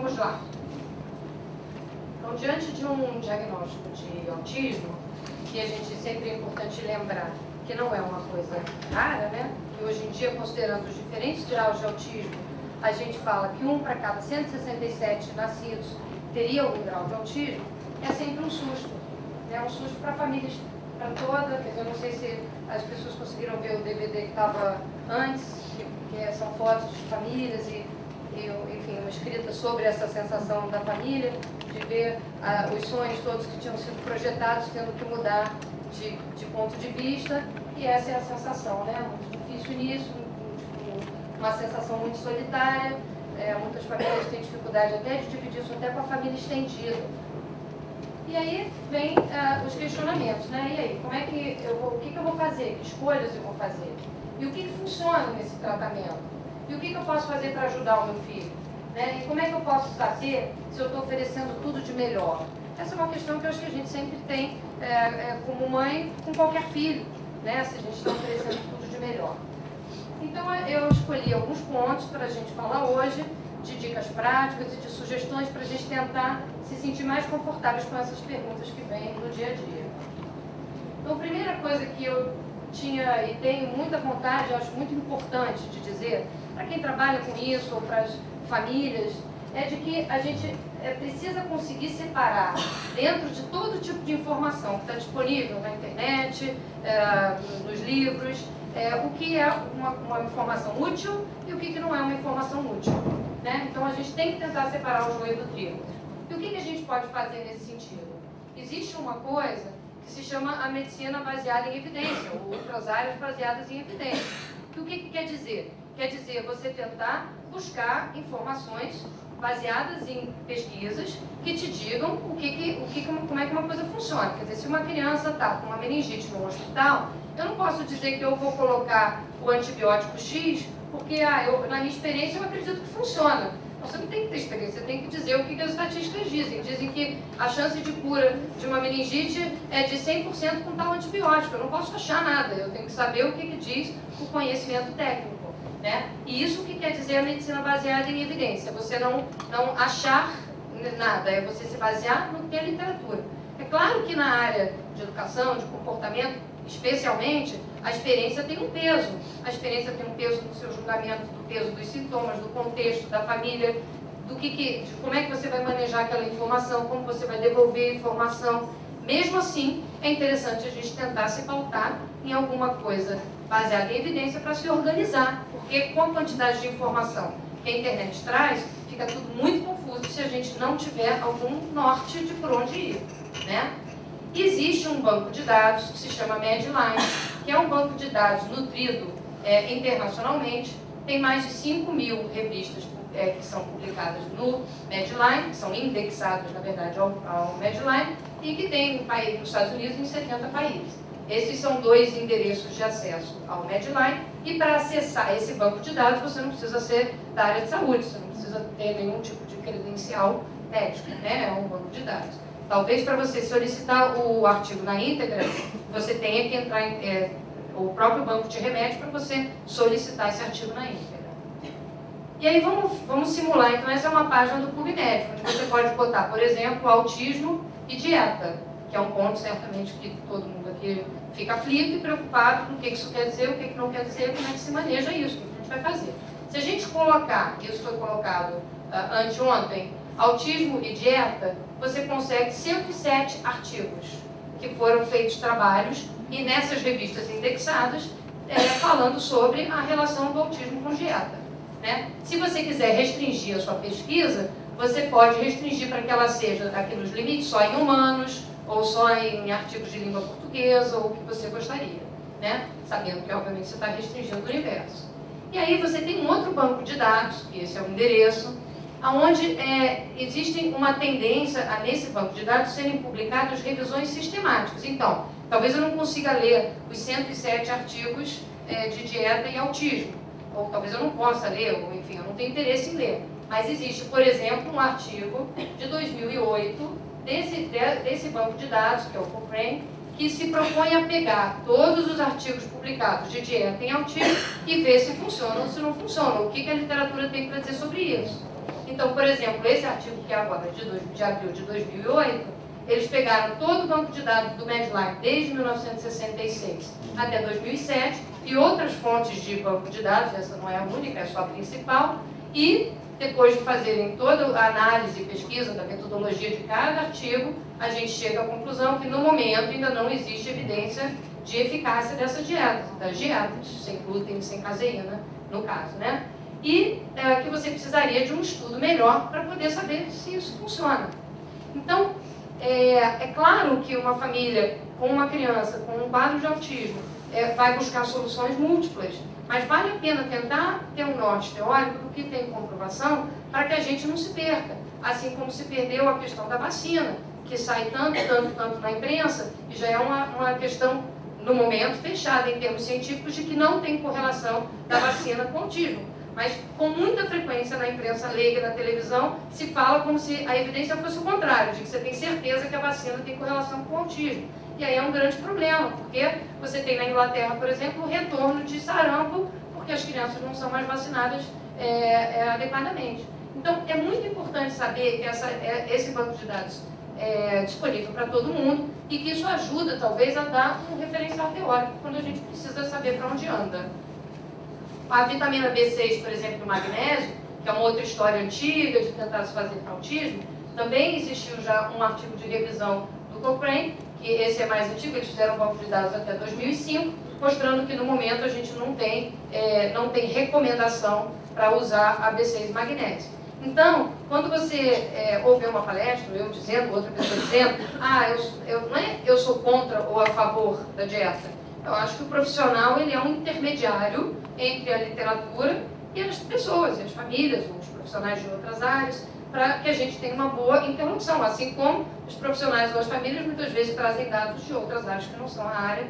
vamos lá. Então, diante de um diagnóstico de autismo, que a gente sempre é importante lembrar que não é uma coisa rara, né? Que hoje em dia, considerando os diferentes graus de autismo, a gente fala que 1 para cada 167 nascidos teria algum grau de autismo, é sempre um susto. Né? Um susto para famílias, para toda. Eu não sei se as pessoas conseguiram ver o DVD que estava antes, que são fotos de famílias e, enfim, uma escrita sobre essa sensação da família, de ver os sonhos todos que tinham sido projetados tendo que mudar de ponto de vista, e essa é a sensação, né? Muito difícil nisso, uma sensação muito solitária, muitas famílias têm dificuldade até de dividir isso até com a família estendida. E aí vem os questionamentos, né? E aí, como é que o que eu vou fazer? Que escolhas eu vou fazer? E o que funciona nesse tratamento? E o que eu posso fazer para ajudar o meu filho? Né? E como é que eu posso saber se eu estou oferecendo tudo de melhor? Essa é uma questão que eu acho que a gente sempre tem como mãe com qualquer filho, né? Se a gente está oferecendo tudo de melhor. Então eu escolhi alguns pontos para a gente falar hoje, de dicas práticas e de sugestões para a gente tentar se sentir mais confortáveis com essas perguntas que vêm no dia a dia. Então, a primeira coisa que eu tinha e tenho muita vontade, eu acho muito importante de dizer, para quem trabalha com isso ou para as famílias, é de que a gente precisa conseguir separar dentro de todo tipo de informação que está disponível na internet, nos livros, o que é uma informação útil e o que não é uma informação útil. Né? Então a gente tem que tentar separar o joio do trigo. E o que a gente pode fazer nesse sentido? Existe uma coisa que se chama a medicina baseada em evidência, ou outras áreas baseadas em evidência. E o que quer dizer? Quer dizer você tentar buscar informações baseadas em pesquisas que te digam como é que uma coisa funciona. Quer dizer, se uma criança está com uma meningite no hospital, eu não posso dizer que eu vou colocar o antibiótico X, porque na minha experiência eu acredito que funciona. Você não tem que ter experiência, você tem que dizer o que as estatísticas dizem. Dizem que a chance de cura de uma meningite é de 100% com tal antibiótico. Eu não posso achar nada, eu tenho que saber o que diz o conhecimento técnico. Né? E isso que quer dizer a medicina baseada em evidência. Você não achar nada, é você se basear no que é literatura. É claro que na área de educação, de comportamento, especialmente, a experiência tem um peso. A experiência tem um peso no seu julgamento, do peso dos sintomas, do contexto, da família, de como é que você vai manejar aquela informação, como você vai devolver a informação. Mesmo assim, é interessante a gente tentar se pautar em alguma coisa baseada em evidência para se organizar, porque com a quantidade de informação que a internet traz, fica tudo muito confuso se a gente não tiver algum norte de por onde ir, né? Existe um banco de dados que se chama Medline, que é um banco de dados nutrido internacionalmente, tem mais de 5.000 revistas que são publicadas no Medline, que são indexadas, na verdade, ao Medline, e que tem nos Estados Unidos em 70 países. Esses são 2 endereços de acesso ao Medline, e para acessar esse banco de dados você não precisa ser da área de saúde, você não precisa ter nenhum tipo de credencial médico, né? É um banco de dados. Talvez para você solicitar o artigo na íntegra, você tenha que entrar em o próprio banco de remédio para você solicitar esse artigo na íntegra. E aí vamos simular, então essa é uma página do PubMed, onde você pode botar, por exemplo, autismo e dieta, que é um ponto certamente que todo mundo aqui fica aflito e preocupado com o que isso quer dizer, o que não quer dizer, como é que se maneja isso, o que a gente vai fazer. Se a gente colocar, isso foi colocado anteontem, autismo e dieta, você consegue 107 artigos que foram feitos trabalhos e nessas revistas indexadas falando sobre a relação do autismo com dieta. Né? Se você quiser restringir a sua pesquisa, você pode restringir para que ela seja aqui nos limites só em humanos, ou só em artigos de língua portuguesa, ou o que você gostaria, né? Sabendo que, obviamente, você está restringindo o universo. E aí você tem um outro banco de dados, que esse é o endereço, onde existe uma tendência a, nesse banco de dados, serem publicadas revisões sistemáticas. Então, talvez eu não consiga ler os 107 artigos de dieta e autismo, ou talvez eu não possa ler, ou enfim, eu não tenho interesse em ler. Mas existe, por exemplo, um artigo de 2008 desse banco de dados, que é o Cochrane, que se propõe a pegar todos os artigos publicados de dieta em autismo e ver se funcionam ou se não funcionam, o que a literatura tem para dizer sobre isso. Então, por exemplo, esse artigo que é agora de abril de 2008, eles pegaram todo o banco de dados do Medline desde 1966 até 2007 e outras fontes de banco de dados, essa não é a única, é só a principal, e depois de fazerem toda a análise e pesquisa da metodologia de cada artigo, a gente chega à conclusão que no momento ainda não existe evidência de eficácia dessa dieta, das dietas, sem glúten e sem caseína, no caso, né? E que você precisaria de um estudo melhor para poder saber se isso funciona. Então, é claro que uma família com uma criança com um quadro de autismo vai buscar soluções múltiplas, mas vale a pena tentar ter um norte teórico do que tem comprovação para que a gente não se perca, assim como se perdeu a questão da vacina, que sai tanto na imprensa, e já é uma questão, no momento, fechada em termos científicos, de que não tem correlação da vacina com o autismo. Mas com muita frequência na imprensa leiga e na televisão se fala como se a evidência fosse o contrário, de que você tem certeza que a vacina tem correlação com o autismo. E aí é um grande problema, porque você tem na Inglaterra, por exemplo, o retorno de sarampo, porque as crianças não são mais vacinadas adequadamente. Então é muito importante saber que esse banco de dados é disponível para todo mundo e que isso ajuda talvez a dar um referencial teórico quando a gente precisa saber para onde anda. A vitamina B6, por exemplo, e o magnésio, que é uma outra história antiga de tentar se fazer para autismo, também existiu já um artigo de revisão do Cochrane, que esse é mais antigo, eles fizeram um banco de dados até 2005, mostrando que no momento a gente não tem recomendação para usar a B6 e magnésio. Então, quando você ouve uma palestra, eu dizendo, outra pessoa dizendo, não é eu sou contra ou a favor da dieta. Eu acho que o profissional ele é um intermediário entre a literatura e as pessoas, e as famílias, os profissionais de outras áreas, para que a gente tenha uma boa interlocução, assim como os profissionais ou as famílias muitas vezes trazem dados de outras áreas que não são a área,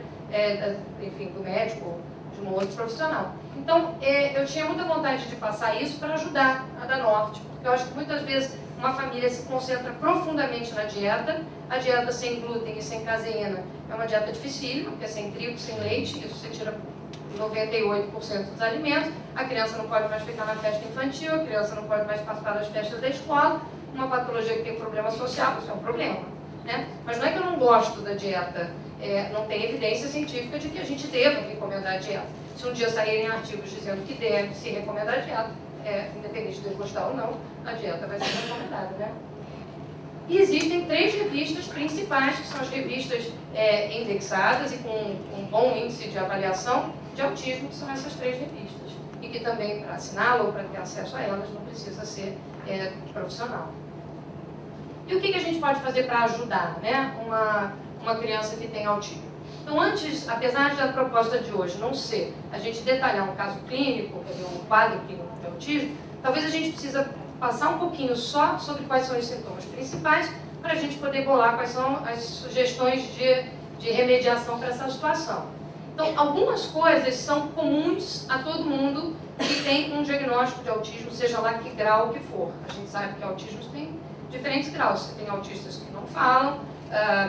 enfim, do médico ou de um outro profissional. Então, eu tinha muita vontade de passar isso para ajudar a dar norte, porque eu acho que muitas vezes uma família se concentra profundamente na dieta, a dieta sem glúten e sem caseína é uma dieta dificílima, porque é sem trigo, sem leite, isso você tira 98% dos alimentos, a criança não pode mais ficar na festa infantil, a criança não pode mais participar das festas da escola, uma patologia que tem problema social, isso é um problema, né? Mas não é que eu não gosto da dieta, não tem evidência científica de que a gente deva recomendar a dieta. Se um dia saírem artigos dizendo que deve se recomendar a dieta, independente de eu gostar ou não, a dieta vai ser recomendada, né? E existem 3 revistas principais, que são as revistas indexadas e com um bom índice de avaliação de autismo, que são essas 3 revistas. E que também, para assiná-la ou para ter acesso a elas, não precisa ser profissional. E o que a gente pode fazer para ajudar, né, uma criança que tem autismo? Então, antes, apesar da proposta de hoje não ser a gente detalhar um caso clínico, quer dizer, um quadro clínico de autismo, talvez a gente precisa passar um pouquinho só sobre quais são os sintomas principais para a gente poder bolar quais são as sugestões de remediação para essa situação. Então, algumas coisas são comuns a todo mundo que tem um diagnóstico de autismo, seja lá que grau que for. A gente sabe que autismo tem diferentes graus. Você tem autistas que não falam,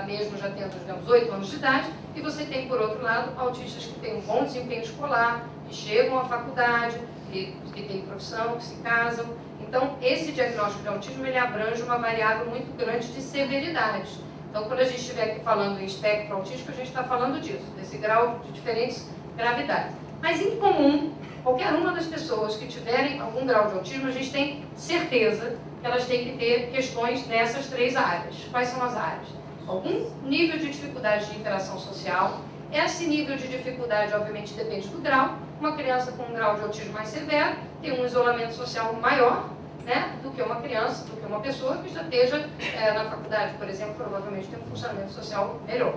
mesmo já tendo, digamos, 8 anos de idade, e você tem, por outro lado, autistas que têm um bom desempenho escolar, que chegam à faculdade, que têm profissão, que se casam. Então, esse diagnóstico de autismo, ele abrange uma variável muito grande de severidade. Então, quando a gente estiver aqui falando em espectro autístico, a gente está falando disso, desse grau de diferentes gravidades. Mas, em comum, qualquer uma das pessoas que tiverem algum grau de autismo, a gente tem certeza que elas têm que ter questões nessas 3 áreas. Quais são as áreas? Algum nível de dificuldade de interação social. Esse nível de dificuldade, obviamente, depende do grau. Uma criança com um grau de autismo mais severo tem um isolamento social maior, né, do que uma criança, do que uma pessoa que já esteja na faculdade, por exemplo, provavelmente tem um funcionamento social melhor.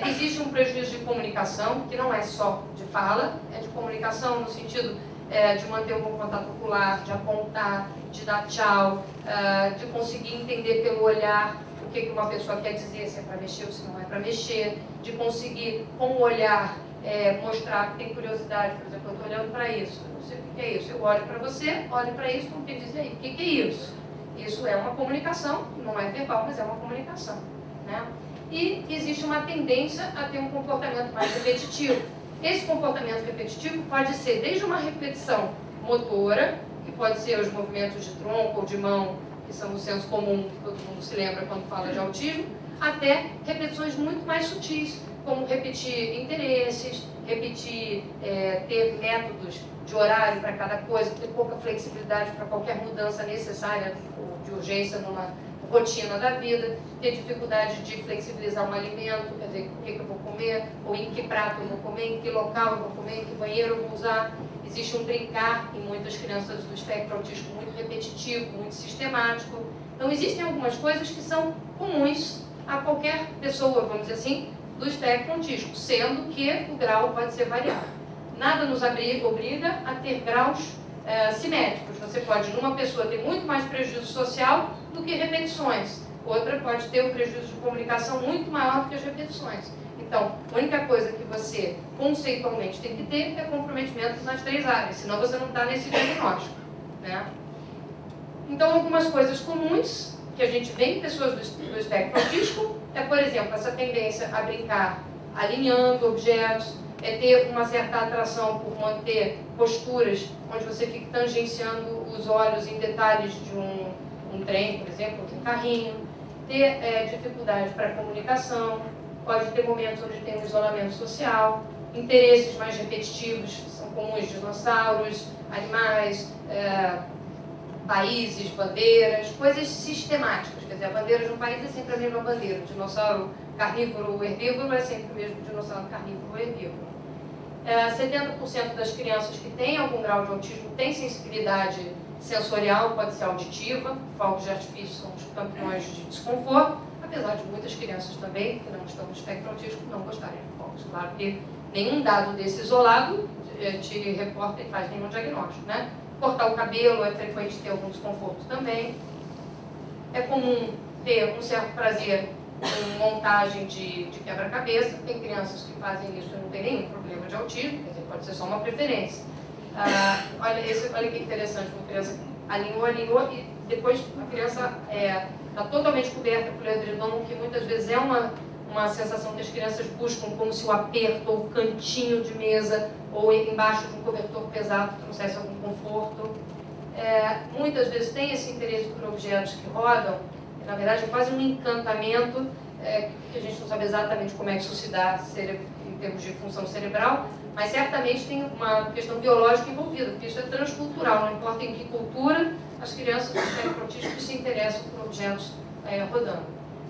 Existe um prejuízo de comunicação, que não é só de fala, é de comunicação no sentido de manter um bom contato ocular, de apontar, de dar tchau, de conseguir entender pelo olhar o que uma pessoa quer dizer, se é para mexer ou se não é para mexer, de conseguir, com o olhar, mostrar que tem curiosidade. Por exemplo, eu estou olhando para isso, eu não sei o que é isso, eu olho para você, olho para isso, como que diz aí, o que é isso? Isso é uma comunicação, não é verbal, mas é uma comunicação, né? E existe uma tendência a ter um comportamento mais repetitivo. Esse comportamento repetitivo pode ser desde uma repetição motora, que pode ser os movimentos de tronco ou de mão, que são o senso comum, que todo mundo se lembra quando fala de autismo, até repetições muito mais sutis, como repetir interesses, repetir, ter métodos de horário para cada coisa, ter pouca flexibilidade para qualquer mudança necessária ou de urgência numa rotina da vida, ter dificuldade de flexibilizar um alimento, quer dizer, o que eu vou comer, ou em que prato eu vou comer, em que local eu vou comer, em que banheiro eu vou usar. Existe um brincar em muitas crianças do espectro autista muito repetitivo, muito sistemático. Então, existem algumas coisas que são comuns a qualquer pessoa, vamos dizer assim, do espectro autista, sendo que o grau pode ser variável. Nada nos obriga a ter graus simétricos. Você pode, numa pessoa, ter muito mais prejuízo social do que repetições. Outra pode ter um prejuízo de comunicação muito maior do que as repetições. Então, a única coisa que você conceitualmente tem que ter é comprometimento nas 3 áreas, senão você não está nesse diagnóstico, né? Então, algumas coisas comuns que a gente vê em pessoas do espectro autístico é, por exemplo, essa tendência a brincar alinhando objetos, é ter uma certa atração por manter posturas onde você fica tangenciando os olhos em detalhes de um trem, por exemplo, ou de um carrinho, ter dificuldade para comunicação, pode ter momentos onde tem um isolamento social, interesses mais repetitivos, que são comuns, dinossauros, animais, países, bandeiras, coisas sistemáticas. Quer dizer, a bandeira de um país é sempre a mesma bandeira. O dinossauro carnívoro ou herbívoro é sempre o mesmo dinossauro carnívoro ou herbívoro. 70% das crianças que têm algum grau de autismo têm sensibilidade sensorial, pode ser auditiva. Fogos de artifício são os campeões de desconforto, apesar de muitas crianças também, que não estão no espectro autístico, não gostarem de fogos. Claro que nenhum dado desse isolado te reporta e faz nenhum diagnóstico, né? Cortar o cabelo, é frequente ter algum desconforto também. É comum ter um certo prazer em montagem de quebra-cabeça. Tem crianças que fazem isso e não tem nenhum problema de autismo, quer dizer, pode ser só uma preferência. Olha que interessante, uma criança alinhou e depois a criança está totalmente coberta por edredom, que muitas vezes é uma sensação que as crianças buscam, como se o aperto ou o cantinho de mesa ou embaixo de um cobertor pesado trouxesse algum conforto. Muitas vezes tem esse interesse por objetos que rodam, na verdade é quase um encantamento, que a gente não sabe exatamente como é que isso se dá em termos de função cerebral, mas certamente tem uma questão biológica envolvida, porque isso é transcultural, não importa em que cultura as crianças do espectro autista se interessam por objetos rodando.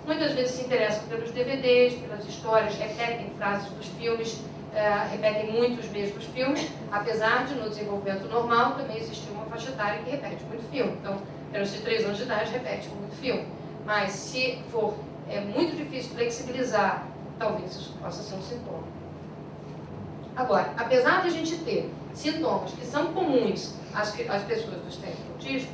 Muitas vezes se interessam pelos DVDs, pelas histórias, repetem frases dos filmes, repetem muito os mesmos filmes, apesar de no desenvolvimento normal também existir uma faixa etária que repete muito filme. Então, crianças de 3 anos de idade repetem muito filme. Mas se for muito difícil flexibilizar, talvez isso possa ser um sintoma. Agora, apesar de a gente ter sintomas que são comuns às pessoas do espectro autista,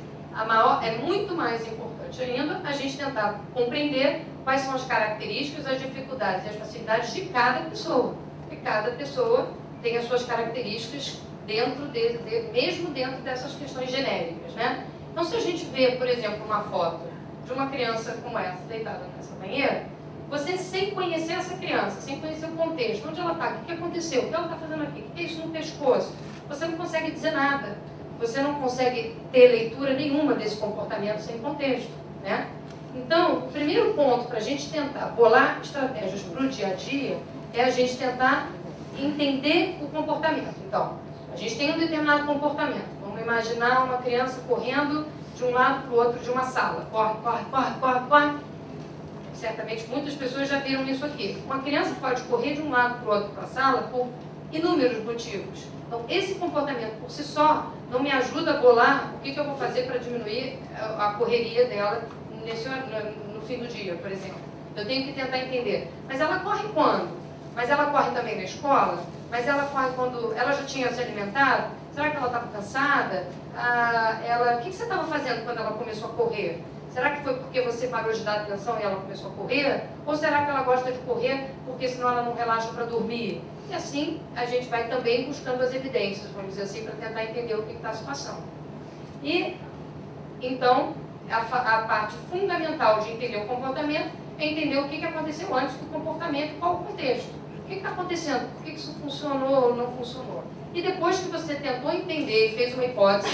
é muito mais importante ainda a gente tentar compreender quais são as características, as dificuldades e as facilidades de cada pessoa. Porque cada pessoa tem as suas características mesmo dentro dessas questões genéricas, né? Então, se a gente vê, por exemplo, uma foto de uma criança como essa, deitada nessa banheira, você, sem conhecer essa criança, sem conhecer o contexto, onde ela está, o que aconteceu, o que ela está fazendo aqui, o que é isso no pescoço, você não consegue dizer nada. Você não consegue ter leitura nenhuma desse comportamento sem contexto, né? Então, o primeiro ponto para a gente tentar bolar estratégias para o dia a dia é a gente tentar entender o comportamento. Então, a gente tem um determinado comportamento. Vamos imaginar uma criança correndo de um lado para o outro de uma sala. Corre, corre, corre, corre, corre. Certamente muitas pessoas já viram isso aqui. Uma criança pode correr de um lado para o outro para a sala por inúmeros motivos. Então, esse comportamento por si só não me ajuda a bolar o que eu vou fazer para diminuir a correria dela no fim do dia, por exemplo. Eu tenho que tentar entender. Mas ela corre quando? Mas ela corre também na escola? Mas ela corre quando ela já tinha se alimentado? Será que ela estava cansada? O que você estava fazendo quando ela começou a correr? Será que foi porque você parou de dar atenção e ela começou a correr? Ou será que ela gosta de correr porque senão ela não relaxa para dormir? E assim a gente vai também buscando as evidências, vamos dizer assim, para tentar entender o que está se passando. E, então, a parte fundamental de entender o comportamento é entender o que aconteceu antes do comportamento e qual o contexto. O que está acontecendo? Por que isso funcionou ou não funcionou? E depois que você tentou entender e fez uma hipótese,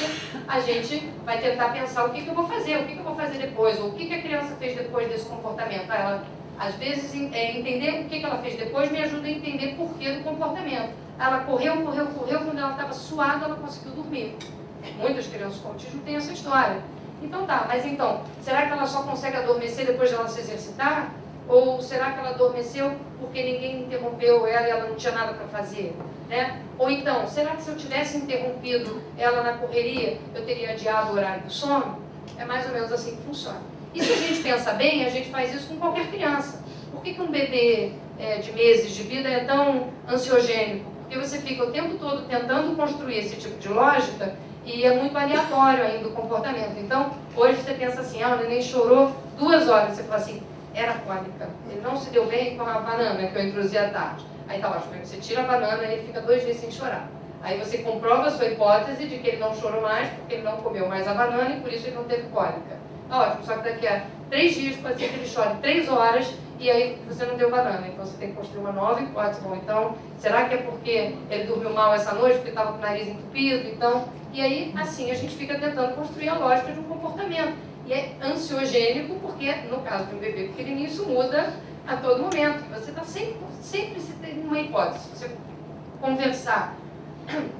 a gente vai tentar pensar o que eu vou fazer, o que eu vou fazer depois, ou o que a criança fez depois desse comportamento. Ela, às vezes, entender o que ela fez depois me ajuda a entender o porquê do comportamento. Ela correu, quando ela estava suada, ela conseguiu dormir. Muitas crianças com autismo têm essa história. Então tá, mas então, será que ela só consegue adormecer depois de ela se exercitar? Ou será que ela adormeceu porque ninguém interrompeu ela e ela não tinha nada para fazer? Né? Ou então, será que se eu tivesse interrompido ela na correria, eu teria adiado o horário do sono? É mais ou menos assim que funciona. E se a gente pensa bem, a gente faz isso com qualquer criança. Por que um bebê de meses de vida é tão ansiogênico? Porque você fica o tempo todo tentando construir esse tipo de lógica e é muito aleatório ainda o comportamento. Então, hoje você pensa assim, o neném chorou 2 horas. Você fala assim, era cólica. Ele não se deu bem com a banana que eu introduzi à tarde. Aí tá ótimo, aí você tira a banana e ele fica 2 dias sem chorar. Aí você comprova a sua hipótese de que ele não chorou mais porque ele não comeu mais a banana e por isso ele não teve cólica. Tá ótimo, só que daqui a 3 dias pode ser que ele chore 3 horas e aí você não deu banana. Então você tem que construir uma nova hipótese. Bom, então, será que é porque ele dormiu mal essa noite, porque estava com o nariz entupido? Então, e aí, assim, a gente fica tentando construir a lógica de um comportamento. E é ansiogênico porque, no caso de um bebê pequenininho, isso muda a todo momento. Você está sempre se tem uma hipótese. Se você conversar,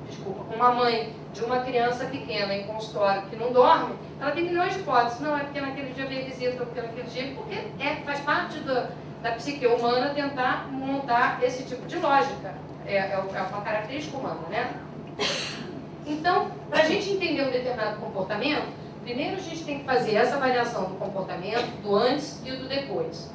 desculpa, com uma mãe de uma criança pequena em consultório que não dorme, ela tem milhões de hipóteses. Não, é porque naquele dia veio visita, ou porque naquele dia... Porque faz parte da psique humana tentar montar esse tipo de lógica. É uma característica humana, né? Então, para a gente entender um determinado comportamento, primeiro a gente tem que fazer essa avaliação do comportamento, do antes e do depois.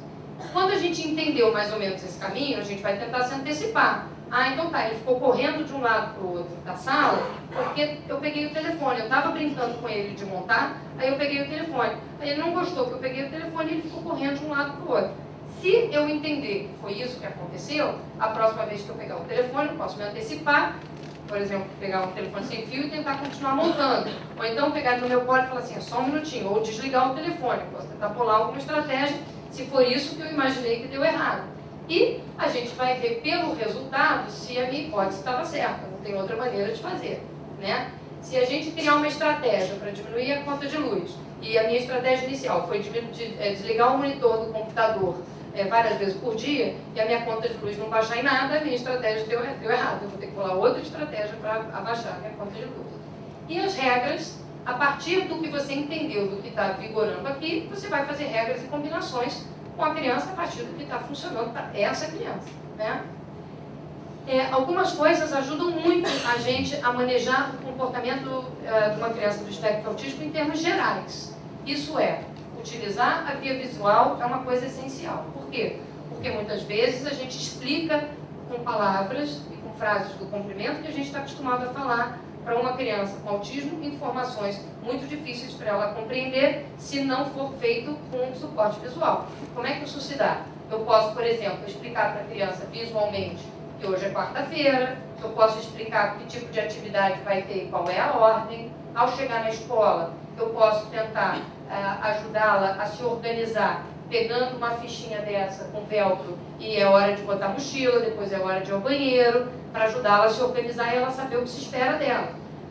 Quando a gente entendeu mais ou menos esse caminho, a gente vai tentar se antecipar. Então tá, ele ficou correndo de um lado para o outro da sala, porque eu peguei o telefone. Eu estava brincando com ele de montar, aí eu peguei o telefone. Aí ele não gostou que eu peguei o telefone e ele ficou correndo de um lado para o outro. Se eu entender que foi isso que aconteceu, a próxima vez que eu pegar o telefone, eu posso me antecipar. Por exemplo, pegar um telefone sem fio e tentar continuar montando. Ou então pegar no meu colo e falar assim, é só um minutinho. Ou desligar o telefone. Eu posso tentar pular alguma estratégia, se for isso que eu imaginei que deu errado. E a gente vai ver pelo resultado se a minha hipótese estava certa. Não tem outra maneira de fazer, né? Se a gente criar uma estratégia para diminuir a conta de luz, e a minha estratégia inicial foi desligar o monitor do computador várias vezes por dia, e a minha conta de luz não baixar em nada, a minha estratégia deu errado. Eu vou ter que pular outra estratégia para abaixar a minha conta de luz. E as regras, a partir do que você entendeu, do que está vigorando aqui, você vai fazer regras e combinações com a criança a partir do que está funcionando para essa criança, né? Algumas coisas ajudam muito a gente a manejar o comportamento de uma criança do espectro autista em termos gerais. Isso é, utilizar a via visual é uma coisa essencial. Por quê? Porque muitas vezes a gente explica com palavras e com frases do complemento que a gente está acostumado a falar para uma criança com autismo, informações muito difíceis para ela compreender se não for feito com suporte visual. Como é que isso se dá? Eu posso, por exemplo, explicar para a criança visualmente que hoje é quarta-feira, eu posso explicar que tipo de atividade vai ter e qual é a ordem. Ao chegar na escola, eu posso tentar ajudá-la a se organizar, pegando uma fichinha dessa com velcro, e é hora de botar mochila, depois é hora de ir ao banheiro, para ajudá-la a se organizar e ela saber o que se espera dela.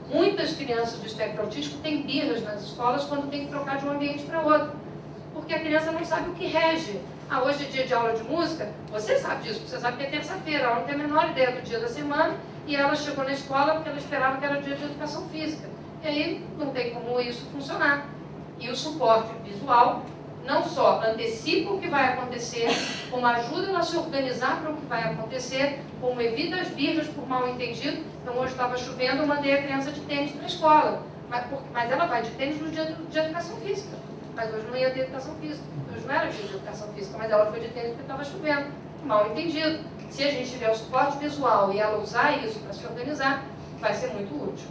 Muitas crianças do espectro autístico têm birras nas escolas quando tem que trocar de um ambiente para outro, porque a criança não sabe o que rege. Hoje é dia de aula de música, você sabe disso, você sabe que é terça-feira, ela não tem a menor ideia do dia da semana, e ela chegou na escola porque ela esperava que era dia de educação física. E aí não tem como isso funcionar. E o suporte visual não só antecipa o que vai acontecer, como ajuda ela a se organizar para o que vai acontecer, como evita as birras por mal entendido. Então hoje estava chovendo, eu mandei a criança de tênis para a escola, mas ela vai de tênis no dia de educação física. Mas hoje não ia ter educação física, hoje não era dia de educação física, mas ela foi de tênis porque estava chovendo. Mal entendido. Se a gente tiver o suporte visual e ela usar isso para se organizar, vai ser muito útil.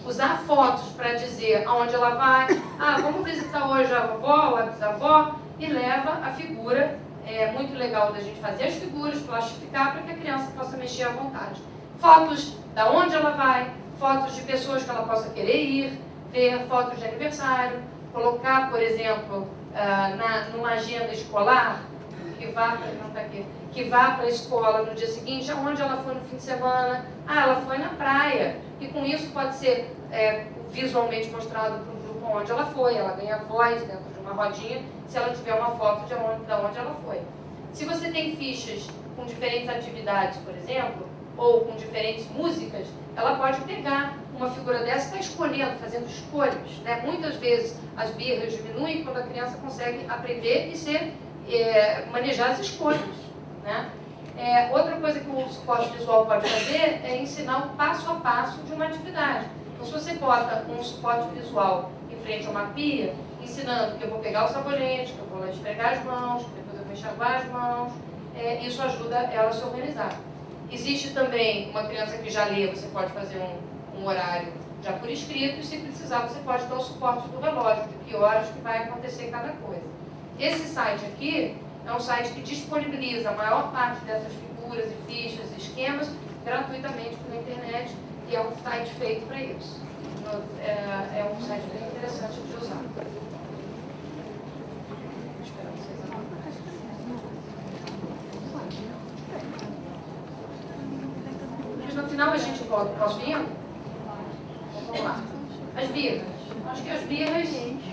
Usar fotos para dizer aonde ela vai, vamos visitar hoje a vovó ou a bisavó, e leva a figura. É muito legal da gente fazer as figuras, plastificar para que a criança possa mexer à vontade. Fotos da onde ela vai, fotos de pessoas que ela possa querer ir, ver fotos de aniversário, colocar, por exemplo, numa agenda escolar, que vá para a escola no dia seguinte, aonde ela foi no fim de semana. Ah, ela foi na praia. E com isso pode ser visualmente mostrado para o grupo onde ela foi. Ela ganha voz dentro de uma rodinha se ela tiver uma foto de onde ela foi. Se você tem fichas com diferentes atividades, por exemplo, ou com diferentes músicas, ela pode pegar uma figura dessa e estar escolhendo, fazendo escolhas, né? Muitas vezes as birras diminuem quando a criança consegue aprender e manejar as escolhas, né? Outra coisa que o suporte visual pode fazer é ensinar o passo a passo de uma atividade. Então, se você bota um suporte visual em frente a uma pia, ensinando que eu vou pegar o sabonete, que eu vou lá esfregar as mãos, que depois eu vou enxaguar as mãos, isso ajuda ela a se organizar. Existe também uma criança que já lê, você pode fazer um horário já por escrito, e se precisar você pode dar o suporte do relógio, de que horas que vai acontecer cada coisa. Esse site aqui é um site que disponibiliza a maior parte dessas figuras e fichas e esquemas gratuitamente pela internet, e é um site feito para isso. É um site bem interessante de usar. No final a gente volta. Posso ir? Vamos lá. As birras. Acho que as birras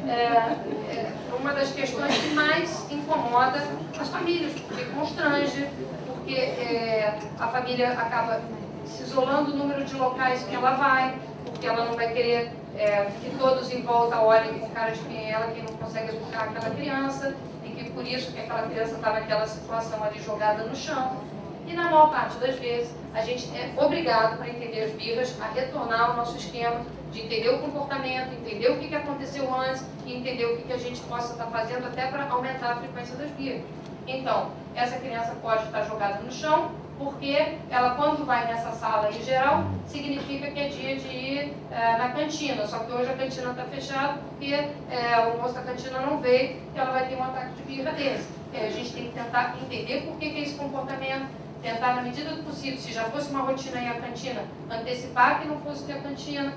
é uma das questões que mais incomoda as famílias, porque constrange, porque a família acaba se isolando o número de locais que ela vai, porque ela não vai querer que todos em volta olhem com cara de quem é ela, quem não consegue educar aquela criança, e que por isso que aquela criança está naquela situação ali jogada no chão. E na maior parte das vezes, a gente é obrigado, para entender as birras, a retornar ao nosso esquema de entender o comportamento, entender o que aconteceu antes e entender o que a gente possa estar fazendo até para aumentar a frequência das birras. Então, essa criança pode estar jogada no chão, porque ela, quando vai nessa sala em geral, significa que é dia de ir na cantina. Só que hoje a cantina está fechada porque o moço da cantina não veio e ela vai ter um ataque de birra desse. A gente tem que tentar entender por que é esse comportamento, tentar, na medida do possível, se já fosse uma rotina em a cantina, antecipar que não fosse ter a cantina,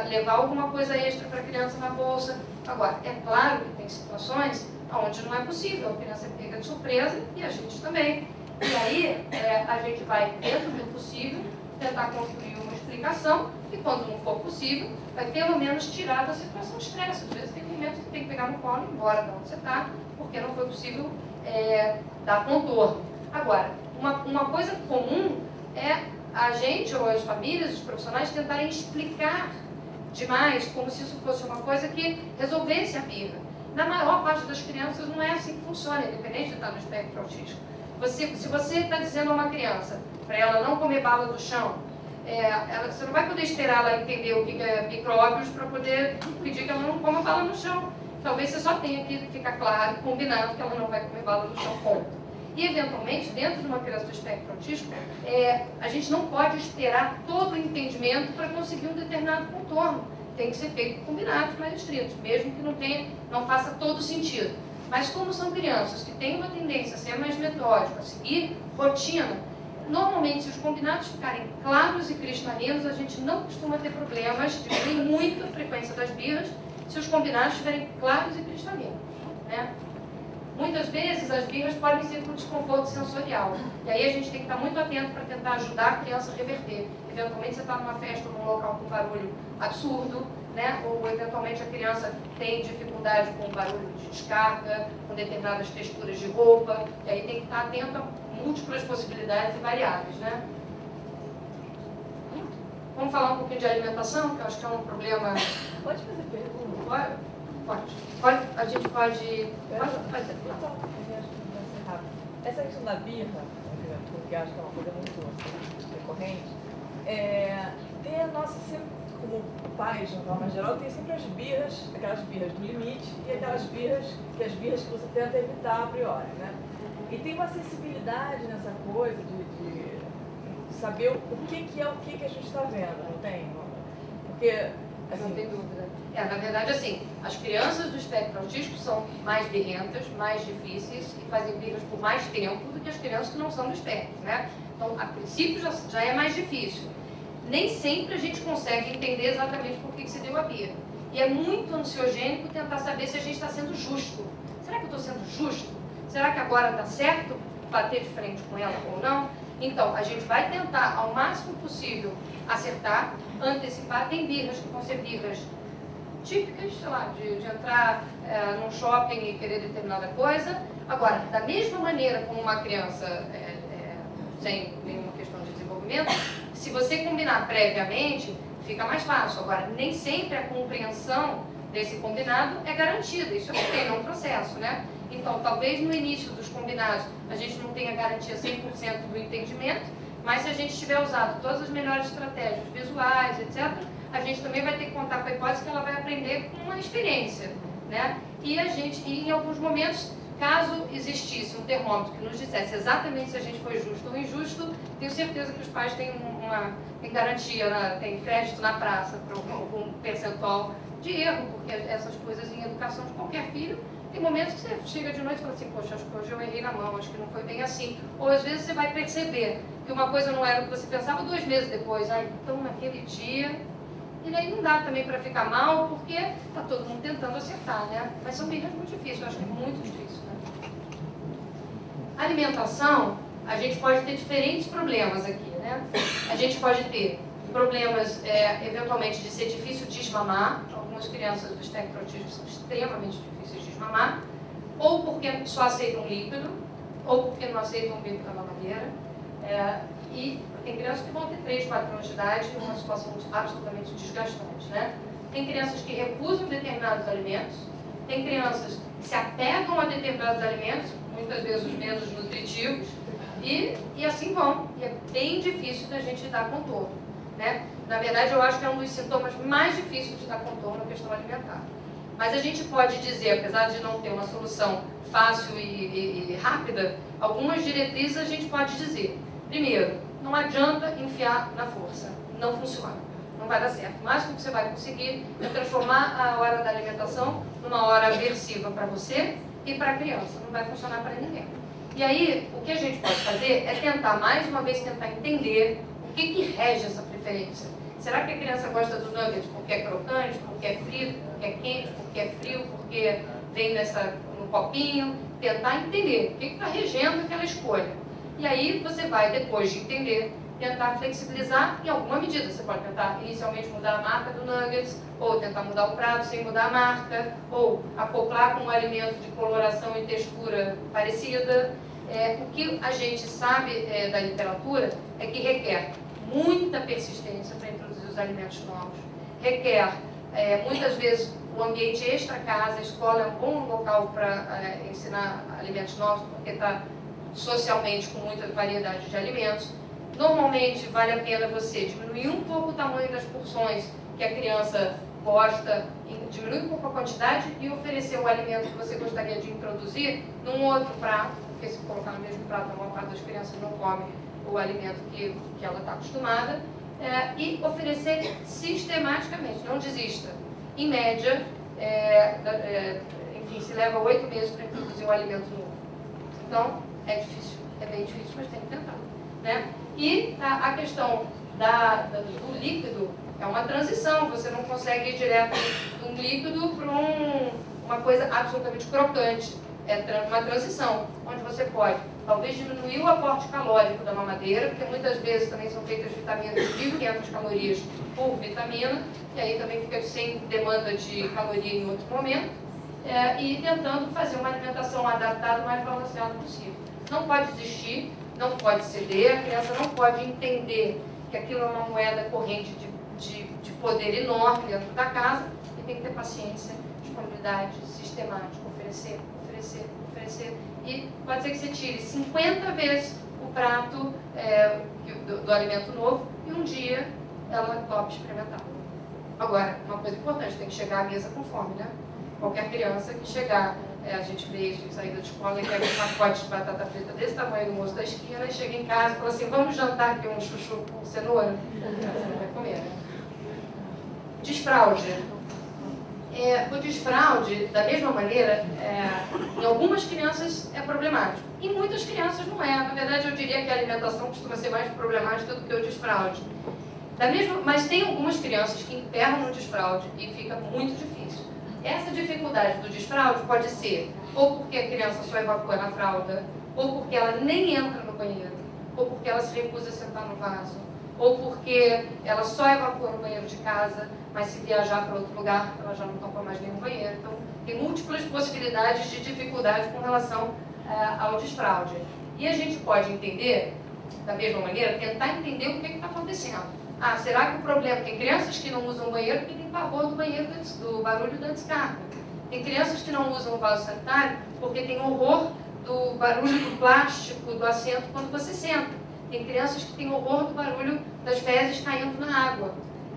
levar alguma coisa extra para a criança na bolsa. Agora, é claro que tem situações onde não é possível, a criança é pega de surpresa e a gente também. E aí, a gente vai, dentro do possível, tentar construir uma explicação e, quando não for possível, vai pelo menos tirar da situação de estresse. Às vezes tem momentos que tem que pegar no colo e ir embora de onde você está, porque não foi possível dar contorno. Agora, uma coisa comum é a gente, ou as famílias, os profissionais, tentarem explicar demais, como se isso fosse uma coisa que resolvesse a birra. Na maior parte das crianças não é assim que funciona, independente de estar no espectro autístico. Se você está dizendo a uma criança para ela não comer bala do chão, você não vai poder esperar ela entender o que é micróbios para poder pedir que ela não coma bala no chão. Talvez você só tenha que ficar claro, combinado que ela não vai comer bala no chão, ponto. E, eventualmente, dentro de uma criança do espectro autístico, a gente não pode esperar todo o entendimento para conseguir um determinado contorno. Tem que ser feito combinados mais estritos, mesmo que não faça todo sentido. Mas como são crianças que têm uma tendência a ser mais metódica, a seguir rotina, normalmente, se os combinados ficarem claros e cristalinos, a gente não costuma ter problemas, diminui muito a frequência das birras, se os combinados estiverem claros e cristalinos, né? Muitas vezes as birras podem ser por desconforto sensorial. E aí a gente tem que estar muito atento para tentar ajudar a criança a reverter. Eventualmente você está numa festa ou num local com barulho absurdo, né? Ou eventualmente a criança tem dificuldade com barulho de descarga, com determinadas texturas de roupa. E aí tem que estar atento a múltiplas possibilidades e variáveis, né? Vamos falar um pouquinho de alimentação, que eu acho que é um problema... Pode fazer pergunta? Pode. A gente pode fazer. Essa questão da birra, porque acho que é uma coisa muito recorrente, tem a nossa, sempre, como pais, de uma forma geral, tem sempre as birras, aquelas birras do limite e aquelas birras que você tenta evitar a priori, né? E tem uma sensibilidade nessa coisa de saber o que é o que a gente está vendo, não tem? Porque... Assim, não tem dúvida. Na verdade, assim, as crianças do espectro autístico são mais birrentas, mais difíceis e fazem birras por mais tempo do que as crianças que não são do espectro, né? Então, a princípio, já é mais difícil. Nem sempre a gente consegue entender exatamente por que se deu a birra. E é muito ansiogênico tentar saber se a gente está sendo justo. Será que eu estou sendo justo? Será que agora está certo bater de frente com ela ou não? Então, a gente vai tentar, ao máximo possível, acertar, antecipar. Tem birras que vão ser birras típicas, sei lá, de entrar num shopping e querer determinada coisa. Agora, da mesma maneira como uma criança sem nenhuma questão de desenvolvimento, se você combinar previamente, fica mais fácil. Agora, nem sempre a compreensão desse combinado é garantida. Isso é porque é um processo, né? Então, talvez no início dos combinados a gente não tenha garantia 100% do entendimento, mas se a gente tiver usado todas as melhores estratégias visuais, etc., a gente também vai ter que contar com a hipótese que ela vai aprender com uma experiência, né? E em alguns momentos, caso existisse um termômetro que nos dissesse exatamente se a gente foi justo ou injusto, tenho certeza que os pais têm garantia, têm crédito na praça para algum percentual de erro, porque essas coisas em educação de qualquer filho, tem momentos que você chega de noite e fala assim, poxa, acho que hoje eu errei na mão, acho que não foi bem assim. Ou às vezes você vai perceber que uma coisa não era o que você pensava 2 meses depois. Então naquele dia... E daí não dá também para ficar mal, porque está todo mundo tentando acertar, né? Mas são birras muito difíceis, eu acho que é muito difícil, né? Alimentação, a gente pode ter diferentes problemas aqui, né? A gente pode ter problemas, eventualmente, de ser difícil desmamar. Algumas crianças do espectro autista são extremamente difíceis de desmamar, ou porque só aceitam líquido, ou porque não aceitam o bico da mamadeira. E tem crianças que vão ter 3, 4 anos de idade, uma situação absolutamente desgastante, né? Tem crianças que recusam determinados alimentos, tem crianças que se apegam a determinados alimentos, muitas vezes os menos nutritivos, e assim vão. E é bem difícil da gente dar contorno, né? Na verdade, eu acho que é um dos sintomas mais difíceis de dar contorno na questão alimentar. Mas a gente pode dizer, apesar de não ter uma solução fácil e rápida, algumas diretrizes a gente pode dizer. Primeiro, não adianta enfiar na força, não funciona, não vai dar certo. O máximo que você vai conseguir é transformar a hora da alimentação numa hora aversiva para você e para a criança, não vai funcionar para ninguém. E aí, o que a gente pode fazer é tentar, mais uma vez, tentar entender o que rege essa preferência. Será que a criança gosta do nuggets porque é crocante, porque é frito, porque é quente, porque é frio, porque vem no copinho? Tentar entender o que está regendo aquela escolha. E aí você vai, depois de entender, tentar flexibilizar em alguma medida. Você pode tentar inicialmente mudar a marca do nuggets, ou tentar mudar o prato sem mudar a marca, ou acoplar com um alimento de coloração e textura parecida. O que a gente sabe da literatura é que requer muita persistência para introduzir os alimentos novos. Requer, muitas vezes, o ambiente extra-casa, a escola é um bom local para ensinar alimentos novos, porque está socialmente com muita variedade de alimentos. Normalmente vale a pena você diminuir um pouco o tamanho das porções que a criança gosta, diminuir um pouco a quantidade e oferecer o alimento que você gostaria de introduzir num outro prato, porque se colocar no mesmo prato, a maior parte das crianças não come o alimento que ela está acostumada, e oferecer sistematicamente, não desista. Em média, enfim, se leva 8 meses para introduzir um alimento novo. Então, é difícil, é bem difícil, mas tem que tentar, né? E a questão do líquido é uma transição, você não consegue ir direto de um líquido para uma coisa absolutamente crocante. É uma transição, onde você pode, talvez, diminuir o aporte calórico da mamadeira, porque muitas vezes também são feitas vitaminas de 1.500 calorias por vitamina, e aí também fica sem demanda de caloria em outro momento, e tentando fazer uma alimentação adaptada o mais balanceada possível. Não pode desistir, não pode ceder, a criança não pode entender que aquilo é uma moeda corrente de poder enorme dentro da casa, e tem que ter paciência, disponibilidade, sistemática, oferecer. E pode ser que você tire 50 vezes o prato do alimento novo e um dia ela tope experimentar. Agora, uma coisa importante, tem que chegar à mesa com fome, né? Qualquer criança que chegar, a gente vê isso em saída de escola, e quer um pacote de batata frita desse tamanho no moço da esquina, e chega em casa e fala assim, vamos jantar aqui um chuchu com cenoura? Você não vai comer, né? Desfraude. O desfraude, da mesma maneira, em algumas crianças é problemático. Em muitas crianças não é. Na verdade, eu diria que a alimentação costuma ser mais problemática do que o desfraude. Mas tem algumas crianças que emperram no desfraude e fica muito difícil. Essa dificuldade do desfraude pode ser ou porque a criança só evacua na fralda, ou porque ela nem entra no banheiro, ou porque ela se recusa a sentar no vaso, ou porque ela só evacua no banheiro de casa, mas se viajar para outro lugar, ela já não topa mais nenhum banheiro. Então, tem múltiplas possibilidades de dificuldade com relação ao desfraude. E a gente pode entender, da mesma maneira, tentar entender o que está acontecendo. Ah, será que o problema... Tem crianças que não usam banheiro porque tem pavor do banheiro, do barulho da descarga. Tem crianças que não usam o vaso sanitário porque tem horror do barulho do plástico, do assento, quando você senta. Tem crianças que têm horror do barulho das fezes caindo na água.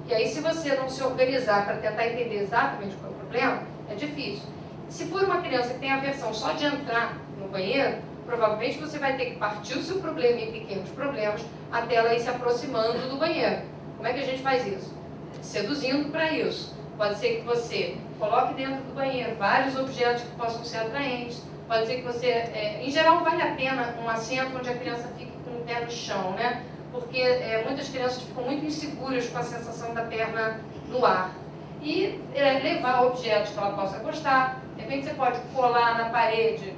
E aí, se você não se organizar para tentar entender exatamente qual é o problema, é difícil. Se for uma criança que tem aversão só de entrar no banheiro, provavelmente você vai ter que partir o seu problema em pequenos problemas até ela ir se aproximando do banheiro. Como é que a gente faz isso? Seduzindo para isso. Pode ser que você coloque dentro do banheiro vários objetos que possam ser atraentes. Pode ser que você... em geral, vale a pena um assento onde a criança fique com o pé no chão, né? Porque muitas crianças ficam muito inseguras com a sensação da perna no ar. E levar objetos que ela possa gostar. De repente, você pode colar na parede